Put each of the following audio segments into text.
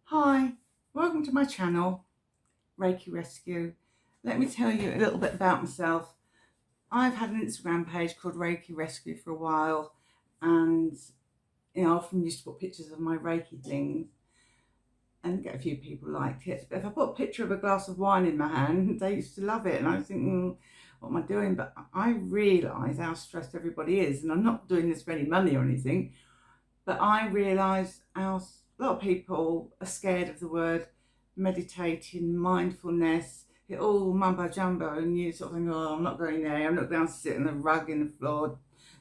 Hi, welcome to my channel, Reiki Rescue. Let me tell you a little bit about myself. I've had an Instagram page called Reiki Rescue for a while, and I often used to put pictures of my Reiki things and get a few people liked it. But if I put a picture of a glass of wine in my hand, they used to love it, and I was thinking, what am I doing? But I realise how stressed everybody is, and I'm not doing this for any money or anything, but I realise how a lot of people are scared of the word meditating, mindfulness, it all mumbo jumbo, and you sort of think, oh, I'm not going there, I'm not going to sit on the rug in the floor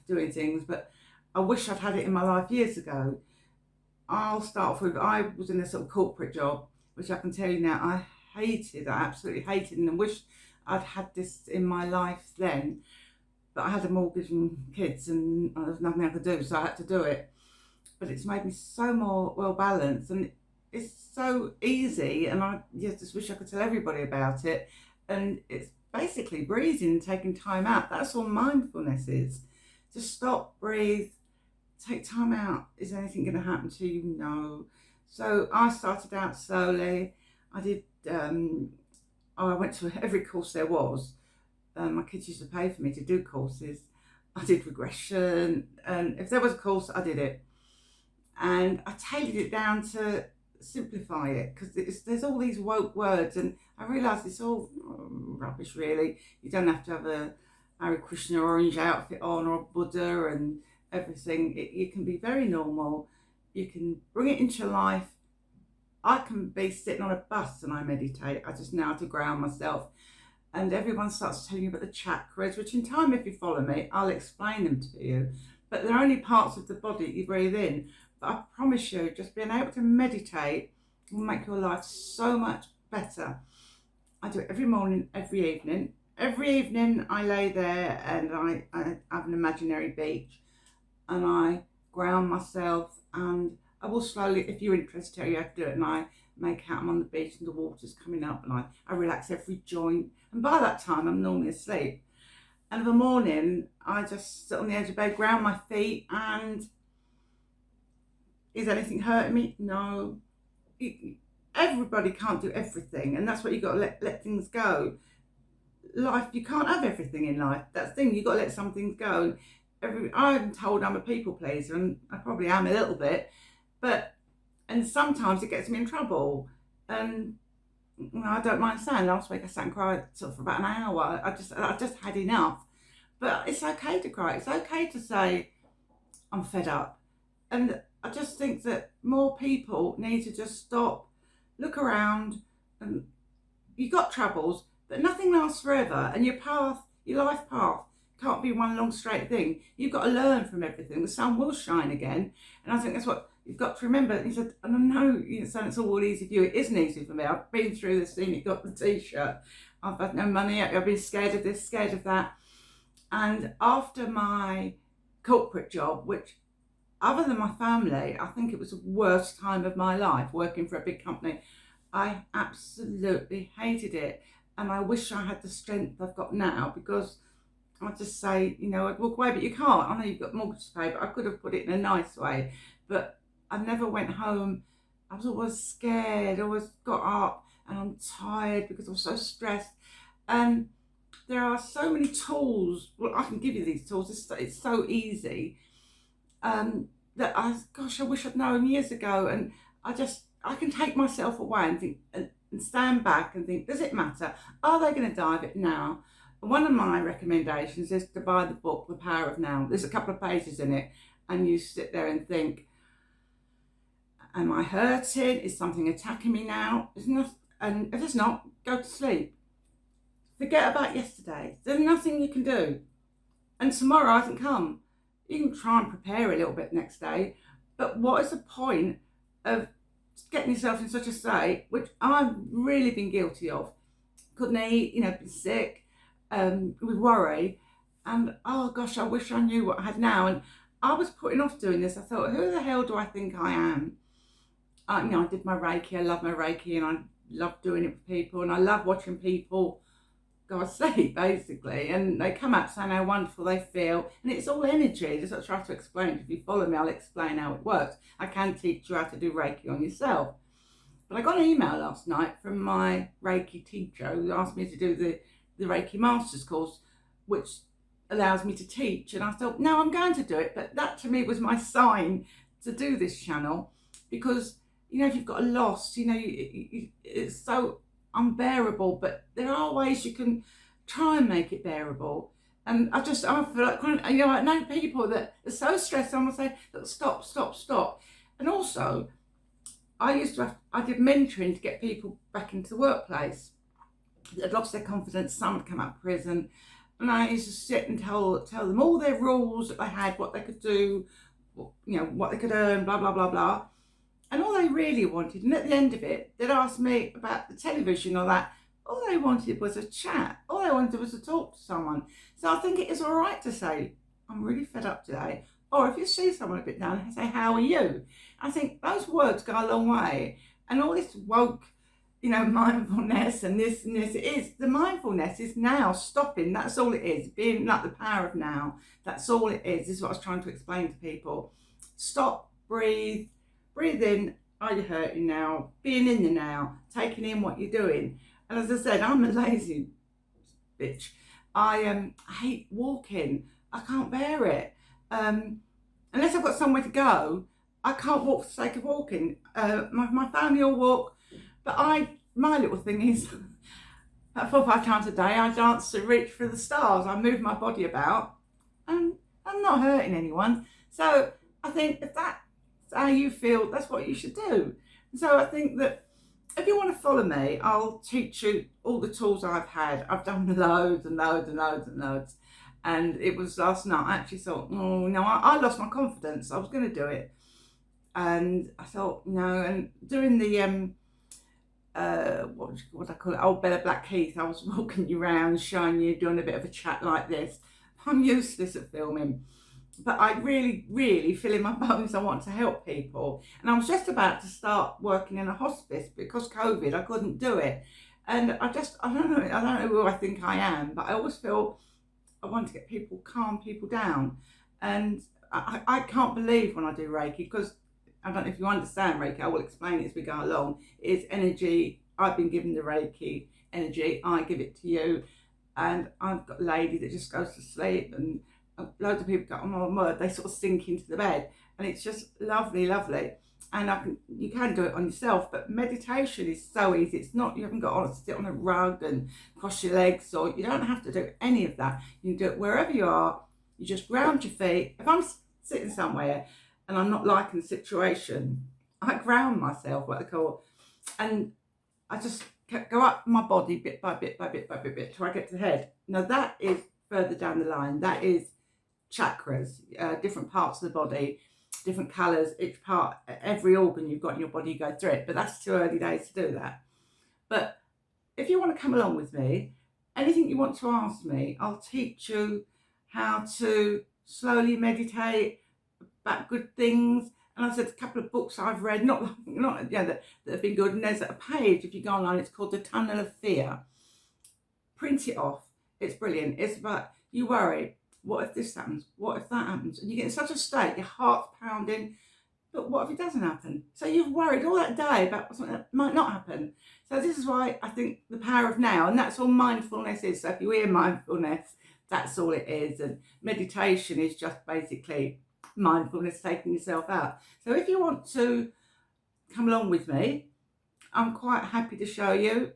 doing things. But I wish I'd had it in my life years ago. I'll start off with, I was in a sort of corporate job, which I can tell you now, I absolutely hated, and I wish I'd had this in my life then. But I had a mortgage and kids, and there was nothing I could do, so I had to do it. But it's made me so more well balanced, and it's so easy, and I just wish I could tell everybody about it. And it's basically breathing and taking time out. That's all mindfulness is. Just stop, breathe, take time out. Is anything going to happen to you? No. So I started out slowly. I did I went to every course there was. My kids used to pay for me to do courses. I did regression, and if there was a course, I did it. And I tailored it down to simplify it, because there's all these woke words, and I realised it's all rubbish really. You don't have to have a Hare Krishna orange outfit on or a Buddha and everything. You can be very normal. You can bring it into your life. I can be sitting on a bus and I meditate. I just know how to ground myself. And everyone starts telling you about the chakras, which in time, if you follow me, I'll explain them to you. But they're only parts of the body you breathe in. But I promise you, just being able to meditate will make your life so much better. I do it every morning, every evening. Every evening I lay there and I have an imaginary beach, and I ground myself, and I will slowly, if you're interested, tell you how to do it. And I make out I'm on the beach and the water's coming up, and I relax every joint. And by that time, I'm normally asleep. And in the morning, I just sit on the edge of bed, ground my feet, and is anything hurting me? No. Everybody can't do everything, and that's what you've got to let things go. Life, you can't have everything in life. That's the thing, you've got to let some things go. I'm told I'm a people pleaser, and I probably am a little bit, and sometimes it gets me in trouble. And I don't mind saying, last week I sat and cried sort of for about an hour. I just had enough. But it's okay to cry. It's okay to say I'm fed up. And I just think that more people need to just stop, look around, and you've got troubles, but nothing lasts forever. And your life path can't be one long straight thing. You've got to learn from everything. The sun will shine again. And I think that's what you've got to remember. And he said, and I know you're saying it's all easy for you. It isn't easy for me. I've been through this thing. You got the t-shirt. I've had no money. I've been scared of this, scared of that. And after my corporate job, which other than my family, I think it was the worst time of my life working for a big company. I absolutely hated it. And I wish I had the strength I've got now, because I just say, I'd walk away, but you can't. I know you've got mortgage to pay, but I could have put it in a nice way. But I never went home. I was always scared, always got up, and I'm tired because I was so stressed. And there are so many tools. Well, I can give you these tools. It's so easy. That I wish I'd known years ago. And I can take myself away and think, and stand back and think, does it matter? Are they going to die of it now? One of my recommendations is to buy the book, The Power of Now. There's a couple of pages in it, and you sit there and think, am I hurting? Is something attacking me now? And if it's not, go to sleep. Forget about yesterday. There's nothing you can do. And tomorrow hasn't come. You can try and prepare a little bit next day, but what is the point of getting yourself in such a state, which I've really been guilty of? Couldn't eat, been sick, with worry, and oh gosh, I wish I knew what I had now. And I was putting off doing this. I thought, who the hell do I think I am? I did my Reiki. I love my Reiki, and I love doing it with people, and I love watching people go asleep, basically, and they come out saying how wonderful they feel, and it's all energy. Just I try to explain. If you follow me, I'll explain how it works. I can teach you how to do Reiki on yourself. But I got an email last night from my Reiki teacher who asked me to do the Reiki Masters course, which allows me to teach. And I thought, no, I'm going to do it. But that to me was my sign to do this channel, because, you know, if you've got a loss, you know, it's so unbearable, but there are ways you can try and make it bearable. And I feel like, you know, I know people that are so stressed, I'm going to say, look, stop, stop, stop. And also, I did mentoring to get people back into the workplace that had lost their confidence. Some had come out of prison, and I used to sit and tell them all their rules that they had, what they could do, you know, what they could earn, blah, blah, blah, blah. And all they really wanted, and at the end of it, they'd ask me about the television or that. All they wanted was a chat. All they wanted was to talk to someone. So I think it is all right to say, I'm really fed up today. Or if you see someone a bit down, say, how are you? I think those words go a long way. And all this woke, you know, mindfulness and this, the mindfulness is now stopping. That's all it is. Being like the power of now. That's all it is. This is what I was trying to explain to people. Stop, breathe in. Are you hurting now? Being in the now, taking in what you're doing. And as I said, I'm a lazy bitch. I hate walking. I can't bear it. Unless I've got somewhere to go, I can't walk for the sake of walking. My family will walk, but my little thing is, about 4 or 5 times a day, I dance to reach for the stars. I move my body about, and I'm not hurting anyone. So I think if that's how you feel, that's what you should do. So I think that if you want to follow me, I'll teach you all the tools I've had. I've done loads and loads and loads and loads. And it was last night, I actually thought, oh no, I lost my confidence. I was going to do it. And I thought, no, and during the, what I call it, Old Bella Blackheath, I was walking you around, showing you, doing a bit of a chat like this. I'm useless at filming. But I really feel in my bones I want to help people. And I was just about to start working in a hospice because COVID, I couldn't do it. And I don't know who I think I am, but I always feel I want to get people, calm people down. And I can't believe when I do Reiki, because I don't know if you understand Reiki, I will explain it as we go along. It's energy. I've been given the Reiki energy. I give it to you. And I've got a lady that just goes to sleep, and loads of people go, oh my word, they sort of sink into the bed. And it's just lovely, lovely. And you can do it on yourself, but meditation is so easy. It's not, you haven't got to sit on a rug and cross your legs, or you don't have to do any of that. You can do it wherever you are. You just ground your feet. If I'm sitting somewhere and I'm not liking the situation, I ground myself, what they call, and I just go up my body bit by bit by bit by bit till I get to the head. Now that is further down the line. That is chakras, different parts of the body, different colours, each part, every organ you've got in your body, you go through it. But that's too early days to do that. But if you want to come along with me, anything you want to ask me, I'll teach you how to slowly meditate about good things. And I said a couple of books I've read, not that have been good. And there's a page, if you go online, it's called The Tunnel of Fear. Print it off. It's brilliant. It's about, you worry, what if this happens? What if that happens? And you get in such a state, your heart's pounding, but what if it doesn't happen? So you've worried all that day about something that might not happen. So this is why I think the power of now, and that's all mindfulness is. So if you hear mindfulness, that's all it is. And meditation is just basically mindfulness, taking yourself out. So if you want to come along with me, I'm quite happy to show you,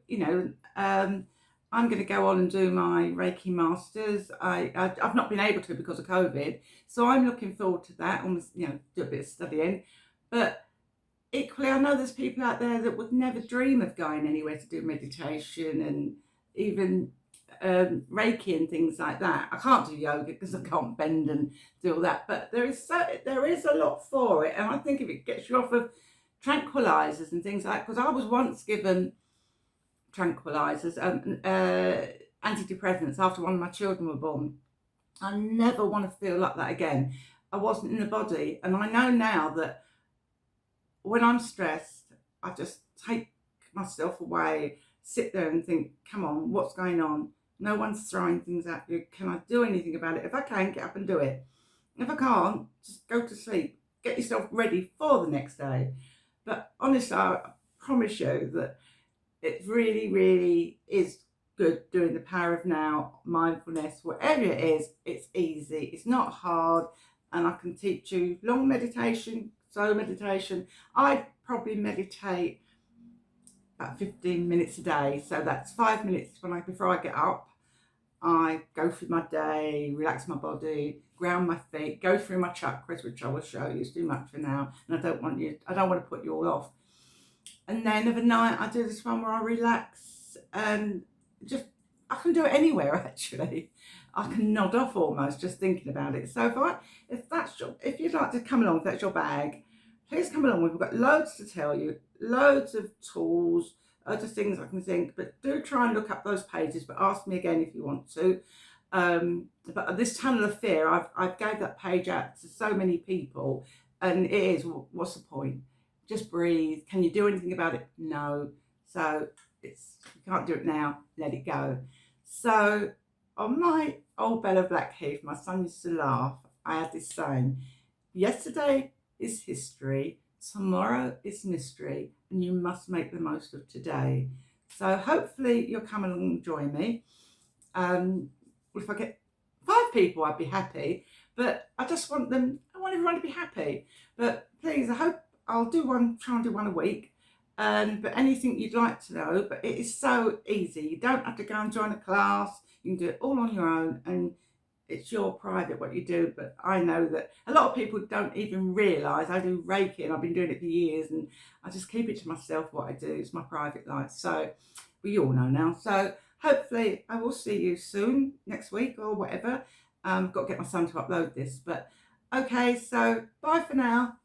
I'm going to go on and do my Reiki Masters. I've not been able to because of COVID, so I'm looking forward to that. Almost, do a bit of studying. But equally, I know there's people out there that would never dream of going anywhere to do meditation and even Reiki and things like that. I can't do yoga because I can't bend and do all that. But there is a lot for it, and I think if it gets you off of tranquilizers and things like that, because I was once given tranquilizers, antidepressants after one of my children were born. I never want to feel like that again. I wasn't in the body, and I know now that when I'm stressed, I just take myself away, sit there and think, come on, what's going on? No one's throwing things at you. Can I do anything about it? If I can, get up and do it. If I can't, just go to sleep. Get yourself ready for the next day. But honestly, I promise you that it really, really is good doing the power of now, mindfulness, whatever it is. It's easy, it's not hard, and I can teach you long meditation, slow meditation. I probably meditate about 15 minutes a day, so that's 5 minutes before I get up. I go through my day, relax my body, ground my feet, go through my chakras, which I will show you. It's too much for now, and I don't want to put you all off. And then of a night, I do this one where I relax and just, I can do it anywhere actually. I can nod off almost just thinking about it. So if you'd like to come along, if that's your bag, please come along. We've got loads to tell you, loads of tools, loads of things I can think, but do try and look up those pages, but ask me again if you want to. But this tunnel of fear, I've gave that page out to so many people, and it is, what's the point? Just breathe. Can you do anything about it? No. So you can't do it now, let it go. So on my old bed of Blackheath, my son used to laugh. I had this saying, yesterday is history, tomorrow is mystery, and you must make the most of today. So hopefully you'll come along and join me. If I get 5 people, I'd be happy, but I want everyone to be happy. But please, I hope I'll try and do one a week. But anything you'd like to know, but it is so easy. You don't have to go and join a class. You can do it all on your own, and it's your private what you do. But I know that a lot of people don't even realise I do Reiki, and I've been doing it for years, and I just keep it to myself what I do. It's my private life. So we all know now. So hopefully I will see you soon, next week or whatever. Got to get my son to upload this. But okay, so bye for now.